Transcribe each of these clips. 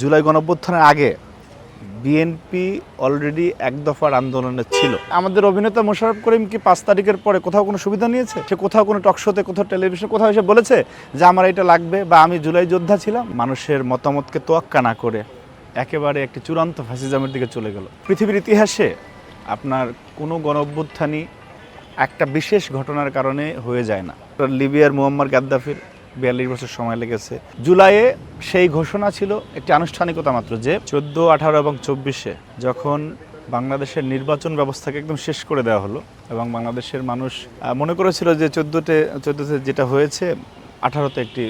জুলাই গণঅভ্যুত্থানের আগে BNP already এক দফার আন্দোলনে ছিল। আমাদের অভিনেতা মোশাররফ করিম কি 5 তারিখের পরে কোথাও কোনো সুবিধা নিয়েছে? সে কোথাও কোনো টকশোতে, কোথাও টেলিভিশনে, কোথাও এসে বলেছে যে আমার এটা লাগবে বা আমি জুলাই যোদ্ধা ছিলাম? মানুষের মতামতকে তোয়াক্কা না করে একেবারে একটি চূড়ান্ত ফ্যাসিজমের দিকে চলে গেল। পৃথিবীর ইতিহাসে আপনার কোনো গণঅভ্যুত্থানই একটা বিশেষ ঘটনার কারণে হয়ে যায় না। লিবিয়ার মুয়াম্মার গাদ্দাফির 42 বছর সময় লেগেছে। জুলাইয়ে সেই ঘোষণা ছিল একটি আনুষ্ঠানিকতা মাত্র যে 14, 18 এবং 24-এ যখন বাংলাদেশের নির্বাচন ব্যবস্থাকে একদম শেষ করে দেওয়া হলো এবং বাংলাদেশের মানুষ মনে করেছিল যে 14তে যেটা হয়েছে 18তে একটি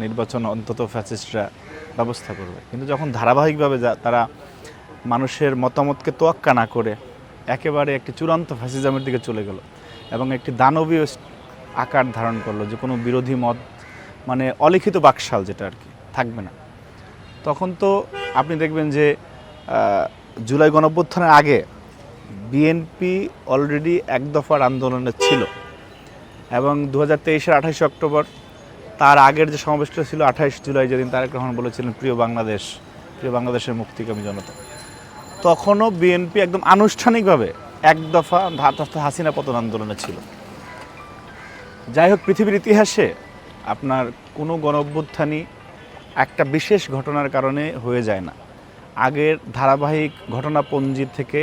নির্বাচন অন্তত ফ্যাসিস্টরা ব্যবস্থা করবে। কিন্তু যখন ধারাবাহিকভাবে তারা মানুষের মতামতকে তোয়াক্কা না করে একেবারে একটি চূড়ান্ত ফ্যাসিজমের দিকে চলে গেল এবং একটি দানবীয় আকার ধারণ করলো, যে কোনো বিরোধী মত মানে অলিখিত বাকশাল যেটা আর কি থাকবে না। তখন তো আপনি দেখবেন যে জুলাই গণঅভ্যুত্থানের আগে বিএনপি অলরেডি এক দফার আন্দোলনে ছিল এবং 2023-এর 28 অক্টোবর তার আগের যে সমাবেশটা ছিল 28 জুলাই, যেদিন তারেক রহমান বলেছিলেন প্রিয় বাংলাদেশের মুক্তিকামী জনতা, তখনও বিএনপি একদম আনুষ্ঠানিকভাবে এক দফা হাসিনা পতন আন্দোলনে ছিল। যাই হোক, পৃথিবীর ইতিহাসে আপনার কোনো গণঅভ্যুত্থানই একটা বিশেষ ঘটনার কারণে হয়ে যায় না। আগের ধারাবাহিক ঘটনাপঞ্জি থেকে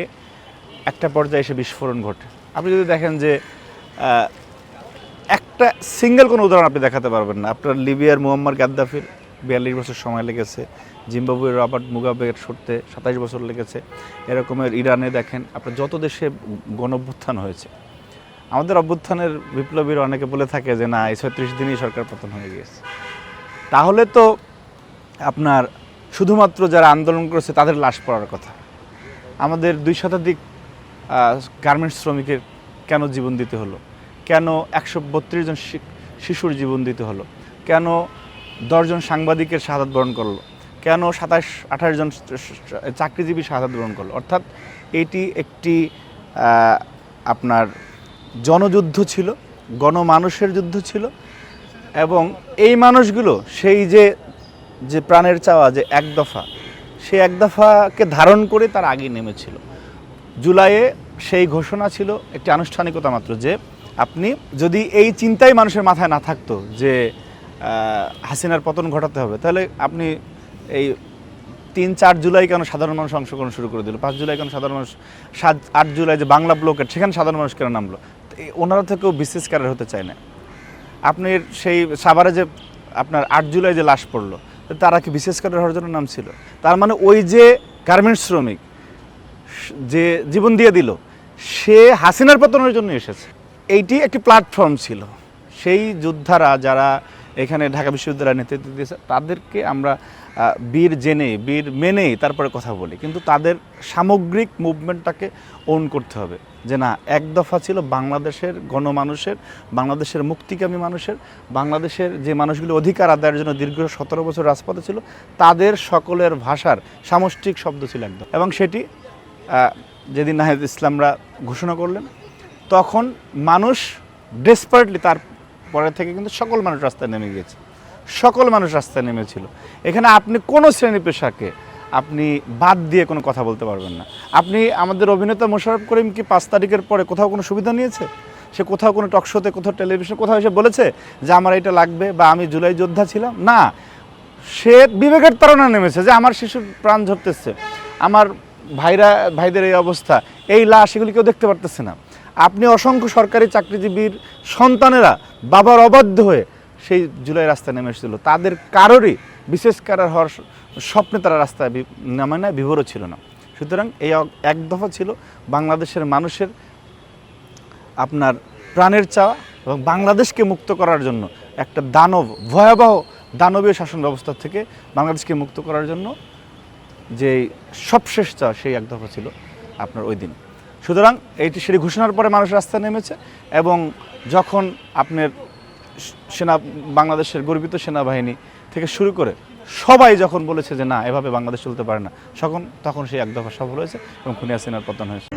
একটা পর্যায়ে এসে বিস্ফোরণ ঘটে। আপনি যদি দেখেন যে একটা সিঙ্গেল কোনো উদাহরণ আপনি দেখাতে পারবেন না। আপনার লিবিয়ার মুয়াম্মার গাদ্দাফির 42 বছর সময় লেগেছে, জিম্বাবুয়ের রবার্ট মুগাবের সরতে 27 বছর লেগেছে। এরকমের ইরানে দেখেন, আপনার যত দেশে গণঅভ্যুত্থান হয়েছে, আমাদের অভ্যুত্থানের বিপ্লবীরা অনেকে বলে থাকে যে না, এই 36 দিনই সরকার পতন হয়ে গিয়েছে। তাহলে তো আপনার শুধুমাত্র যারা আন্দোলন করেছে তাদের লাশ পড়ার কথা। আমাদের 2 শতাধিক গার্মেন্টস শ্রমিকের কেন জীবন দিতে হলো? কেন 132 জন শিশুর জীবন দিতে হলো? কেন 10 জন সাংবাদিকের শাহাদাত বরণ করলো? কেন 27-28 জন চাকরিজীবী শাহাদাত বরণ করলো? অর্থাৎ এটি একটি আপনার জনযুদ্ধ ছিল, গণমানুষের যুদ্ধ ছিল এবং এই মানুষগুলো সেই যে প্রাণের চাওয়া যে এক দফা, সেই এক দফাকে ধারণ করে তার আগে নেমেছিল। জুলাইয়ে সেই ঘোষণা ছিল একটি আনুষ্ঠানিকতা মাত্র যে আপনি যদি এই চিন্তাই মানুষের মাথায় না থাকতো যে হাসিনার পতন ঘটাতে হবে, তাহলে আপনি এই 3-4 জুলাই কেন সাধারণ মানুষ অংশগ্রহণ শুরু করে দিল? 5 জুলাই কেন সাধারণ মানুষ, 7-8 জুলাই যে বাংলা ব্লকেট, সেখানে সাধারণ মানুষ কেন নামলো? ওনারা থেকেও বিসিএস ক্যাডার হতে চায় না। আপনি সেই সাভারে যে আপনার 8 জুলাই যে লাশ পড়লো, তারা কি বিসিএস ক্যাডার হওয়ার জন্য নাম ছিল? তার মানে ওই যে গার্মেন্টস শ্রমিক যে জীবন দিয়ে দিল, সে হাসিনার পতনের জন্য এসেছে। এইটি একটি প্ল্যাটফর্ম ছিল। সেই যোদ্ধারা যারা এখানে ঢাকা বিশ্ববিদ্যালয়ের নেতৃত্ব দিয়েছে, তাদেরকে আমরা বীর জেনে, বীর মেনেই তারপরে কথা বলি, কিন্তু তাদের সামগ্রিক মুভমেন্টটাকে ওন করতে হবে যে না, এক দফা ছিল বাংলাদেশের গণমানুষের, বাংলাদেশের মুক্তিকামী মানুষের, বাংলাদেশের যে মানুষগুলো অধিকার আদায়ের জন্য দীর্ঘ 17 বছর রাজপথে ছিল, তাদের সকলের ভাষার সামষ্টিক শব্দ ছিল একদম। এবং সেটি যেদিন নাহিদ ইসলামরা ঘোষণা করলেন, তখন মানুষ ডেসপারেটলি, তার পরে থেকে কিন্তু সকল মানুষ রাস্তায় নেমে গিয়েছে, সকল মানুষ রাস্তায় নেমেছিল। এখানে আপনি কোনো শ্রেণী পেশাকে আপনি বাদ দিয়ে কোনো কথা বলতে পারবেন না। আপনি আমাদের অভিনেতা মোশাররফ করিম কি 5 তারিখের পরে কোথাও কোনো সুবিধা নিয়েছে? সে কোথাও কোনো টকশোতে, কোথাও টেলিভিশনে, কোথাও এসে বলেছে যে আমার এটা লাগবে বা আমি জুলাই যোদ্ধা ছিলাম? না, সে বিবেকের তাড়না নেমেছে যে আমার শিশুর প্রাণ ঝরতেছে, আমার ভাইদের এই অবস্থা, এই লাশ, এগুলি কেউ দেখতে পারতেছে না। আপনি অসংখ্য সরকারি চাকরিজীবীর সন্তানেরা বাবার অবাধ্য হয়ে সেই জুলাই রাস্তায় নেমে এসেছিল, তাদের কারোরই বিশেষ ক্যাডার হওয়ার স্বপ্নে তারা রাস্তায় নামে না, বিভোরও ছিল না। সুতরাং এই এক দফা ছিল বাংলাদেশের মানুষের আপনার প্রাণের চাওয়া এবং বাংলাদেশকে মুক্ত করার জন্য একটা ভয়াবহ দানবীয় শাসন ব্যবস্থা থেকে বাংলাদেশকে মুক্ত করার জন্য যে সবশেষ চাওয়া, সেই এক দফা ছিল আপনার ওই দিন। সুতরাং সেটি ঘোষণার পরে মানুষ রাস্তায় নেমেছে এবং যখন আপনার বাংলাদেশের গর্বিত সেনাবাহিনী থেকে শুরু করে সবাই যখন বলেছে যে না, এভাবে বাংলাদেশ চলতে পারে না, তখন সেই এক দফা সফল হয়েছে এবং খুনি হাসিনার পতন হয়েছে।